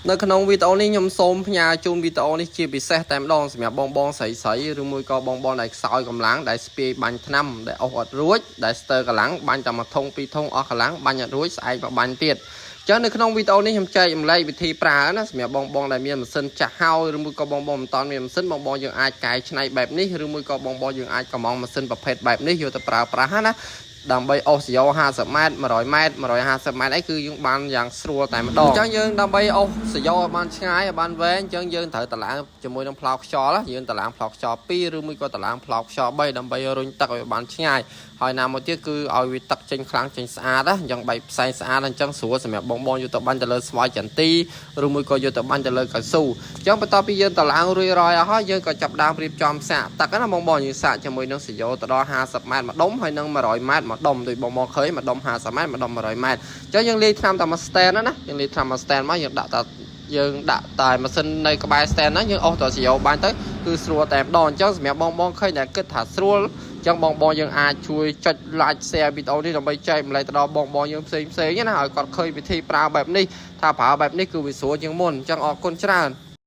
នៅក្នុងវីដេអូនេះខ្ញុំសូមផ្ញើជូនវីដេអូនេះជាពិសេសតែម្ដងសម្រាប់បងស្រីឬមួយក៏បងដែលខ្សោយកម្លាំងដែលស្ពាយបាញ់ថ្នាំដែលអស់អត់រួចដែលស្ទើរកម្លាំងបាញ់តែមួយធុងពីរធុងអស់កម្លាំងបាញ់អត់រួចស្អែកមកបាញ់ទៀតចឹងនៅក្នុងវីដេអូនេះខ្ញុំចែកចម្លែកវិធីប្រើណាសម្រាប់បងដែលមានម៉ាស៊ីនចាស់ហើយឬមួយក៏បងមិនតាន់មានម៉ាស៊ីនបងយើងអាចកែច្នៃបែបនេះឬមួយក៏បងយើងអាចកំងម៉ាស៊ីនប្រភេទបែបនេះយកទៅប្រើប្រាស់ណាដើម្បីអូសយោ50ម៉ែត្រ100ម៉ែត្រ150ម៉ែត្រអីគឺយើងបានយ៉ាងស្រួលតែម្ដងអញ្ចឹងយើងដើម្បីអូសយោឲ្យបានឆ្ងាយឲ្យបានវែងអញ្ចឹងយើងត្រូវតឡើងជាមួយនឹងផ្លោកខ្យល់យើងតឡើងផ្លោកខ្យល់2ឬមួយក៏តឡើងផ្លោកខ្យល់3ដើម្បីរុញទឹកឲ្យបានឆ្ងាយហើយណាមួយទៀតគឺឲ្យវាទឹកចេញខ្លាំងចេញស្អាតណាអញ្ចឹងបែបផ្សែងស្អាតអញ្ចឹងស្រួលសម្រាប់បងយកទៅបាញ់ទៅលើស្វាយចន្ទីឬមួយក៏យកទៅបាញ់ទៅលើកៅស៊ូអញ្ចឹងបន្ទាប់ពីយើងតឡើងរួចរាល់ហើយយើងក៏ចាប់ដើមរៀបចំសាកទឹកណាបងយើងសាកជាមួយនឹងសយោទៅដល់50ម៉ែត្រម្ដុំហើយនឹង100ម៉ែត្រម្ដុំដូចបងឃើញម្ដុំ50ម៉ែត្រម្ដុំ100ម៉ែត្រអញ្ចឹងយើងលាយថ្នាំតែមួយ stand ណាយើងលាយថ្នាំមួយ stand មកយើងដាក់តែម៉ាស៊ីននៅក្បែរ stand ហ្នឹងយើងអស់តសយោបាញ់ទៅគឺស្រួលតែម្ដងអញ្ចឹងសម្រាប់បងឃើញតែគិតថាស្រួលអញ្ចឹងបងយើងអាចជួយចុច like share វីដេអូនេះដើម្បីចែកម្លែកទៅដល់បងយើងផ្សេងណាឲ្យគាត់ឃើញវិធីប្រើបែបនេះថាប្រើបែបនេះគឺវាស្រួលជាងមុនអញ្ចឹងអរគុណច្រើន